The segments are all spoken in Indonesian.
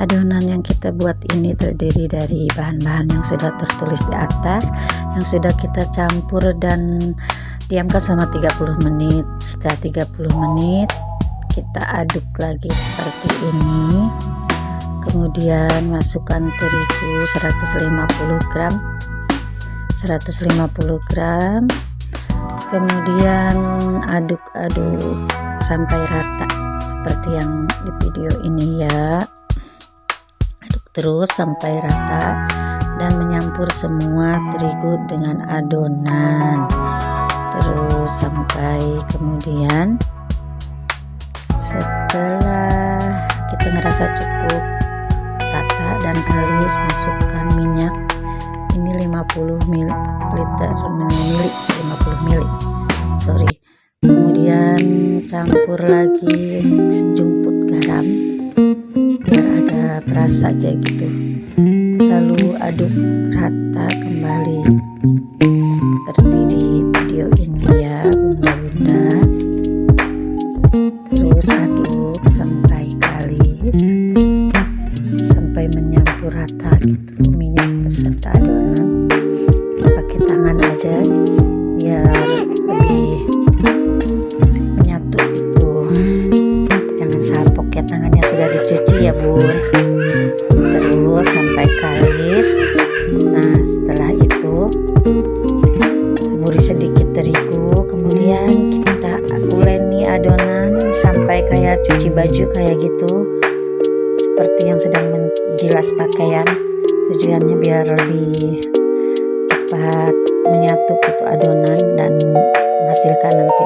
Adonan yang kita buat ini terdiri dari bahan-bahan yang sudah tertulis di atas, yang sudah kita campur dan diamkan selama 30 menit. Setelah 30 menit kita aduk lagi seperti ini. Kemudian masukkan terigu 150 gram, kemudian aduk-aduk sampai rata seperti yang di video ini ya. Aduk terus sampai rata dan menyampur semua terigu dengan adonan, terus sampai kemudian setelah kita ngerasa cukup rata dan kalis, masukkan minyak ini 50 ml, kemudian campur lagi sejumput garam biar agak berasa kayak gitu, lalu aduk rata kembali seperti di video ini ya bunda-bunda. Terus aduk sampai kalis, sampai menyampur rata gitu minyak beserta adonan. Pakai tangan aja biar lebih menyatu gitu, jangan sapok ya, tangannya sudah dicuci ya bun. Terus sampai kalis. Nah setelah itu taburi sedikit terigu, kemudian kita uleni adonan sampai kayak cuci baju kayak gitu, seperti yang sedang menggilas pakaian. Tujuannya biar lebih cepat menyatu gitu adonan dan menghasilkan nanti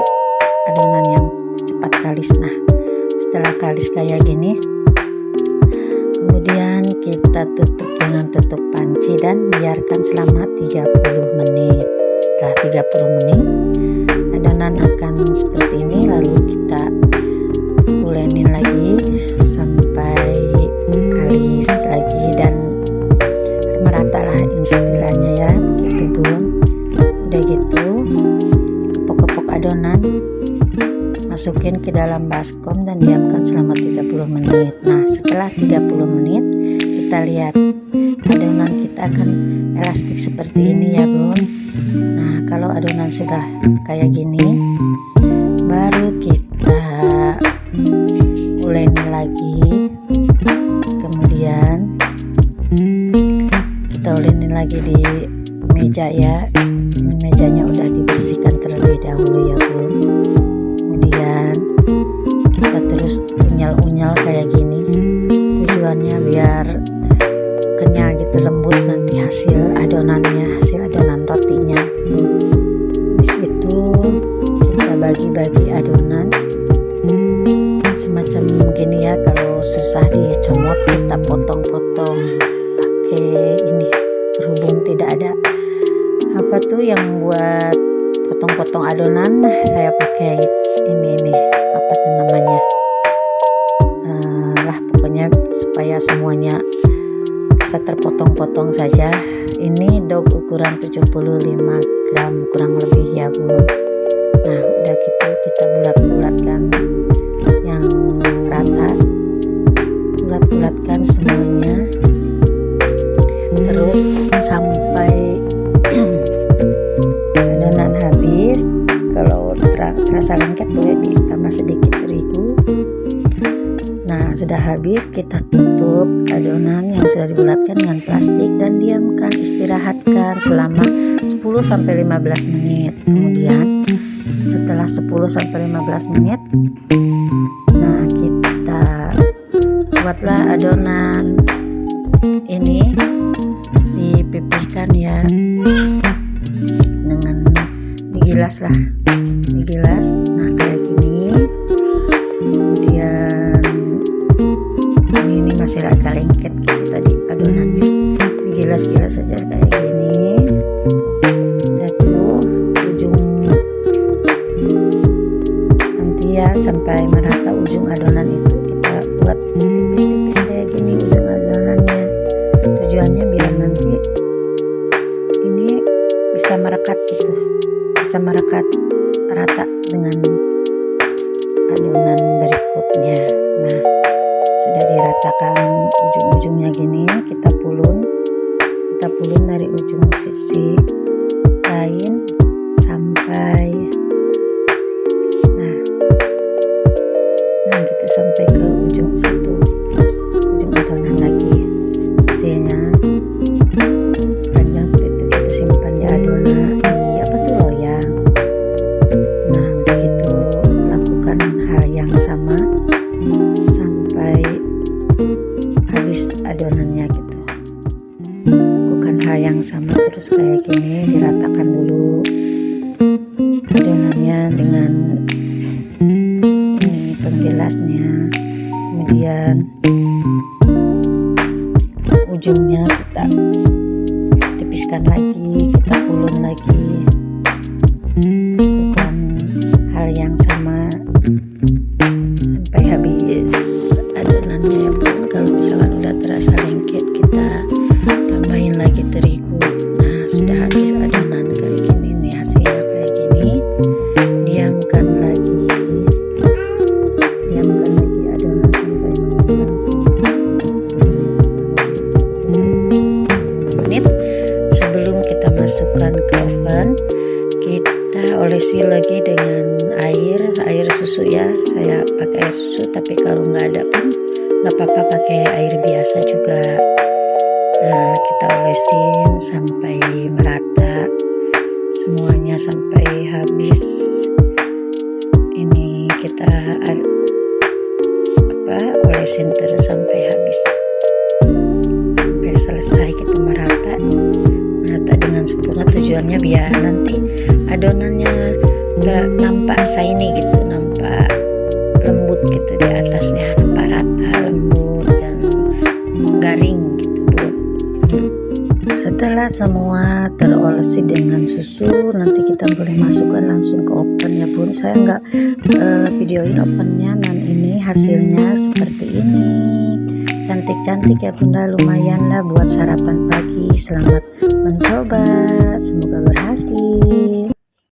adonan yang cepat kalis. Nah setelah kalis kayak gini, kemudian kita tutup dengan tutup panci dan biarkan selama 30 menit. Setelah 30 menit adonan akan seperti ini, lalu kita ulenin lagi sampai kalis lagi dan merata lah istilahnya ya, begitu bun. Udah gitu kepok-kepok adonan, masukin ke dalam baskom dan diamkan selama 30 menit. Nah setelah 30 menit kita lihat adonan kita akan elastik seperti ini ya bun. Nah kalau adonan sudah kayak gini, baru kita uleni lagi, kemudian kita uleni lagi di meja ya. Ini mejanya udah dibersihkan terlebih dahulu ya bun. Kemudian kita terus unyal-unyal kayak gini, tujuannya biar kenyal gitu, lembut nanti hasil adonannya, hasil adonan rotinya. Habis itu kita bagi-bagi adonan semacam begini ya. Kalau susah dicomot kita potong-potong pakai ini, berhubung tidak ada apa tuh yang buat potong-potong adonan, saya pakai ini apa tuh namanya, lah pokoknya supaya semuanya bisa terpotong-potong saja. Ini dog ukuran 75 gram kurang lebih ya bu. Nah udah gitu kita bulat-bulatkan yang rata, bulat-bulatkan semuanya terus sampai adonan habis. Kalau terasa lengket boleh ditambah sedikit terigu. Nah sudah habis, kita tutup adonan yang sudah dibulatkan dengan plastik dan diamkan, istirahatkan selama 10-15 menit. Kemudian setelah 10-15 menit, nah kita buatlah adonan ini, dipipihkan ya dengan digilas lah, digilas. Nah kayak gini. Kemudian ini masih agak lengket gitu tadi adonannya, digilas-gilas saja kayak gini. Udah tuh ujung nanti ya sampai merata ujung adonan itu kita buat tipis-tipis kayak gini ujung adonannya. Tujuannya biar nanti ini bisa merekat gitu, bisa merekat rata dengan adonan berikutnya. Nah sudah diratakan ujung terus kayak gini diratakan dulu adonannya dengan ini penggilasnya, kemudian ujungnya kita tipiskan lagi, kita ulun lagi, lakukan hal yang sama sampai habis adonannya ya bun. Kalau misalkan udah terasa lengket, kita tambahin lagi terigu. Nah, sudah habis adonan kayak gini nih, hasilnya kayak gini. Diamkan lagi adonan sampai mengembang menit. Sebelum kita masukkan ke oven, kita olesi lagi dengan air susu ya. Saya pakai air susu, tapi kalau nggak ada pun nggak apa-apa, pakai air biasa juga. Nah, kita olesin sampai merata semuanya, sampai habis. Ini kita olesin terus sampai habis, sampai selesai kita merata dengan sempurna. Tujuannya biar nanti adonannya gak nampak shiny gitu, nampak lembut gitu di atasnya, nampak rata, lembut dan garing gitu bun. Setelah semua terolesi dengan susu, nanti kita boleh masukkan langsung ke oven ya bun. Saya nggak videoin ovennya, dan ini hasilnya seperti ini. Cantik-cantik ya bunda, lumayan lah buat sarapan pagi. Selamat mencoba, semoga berhasil.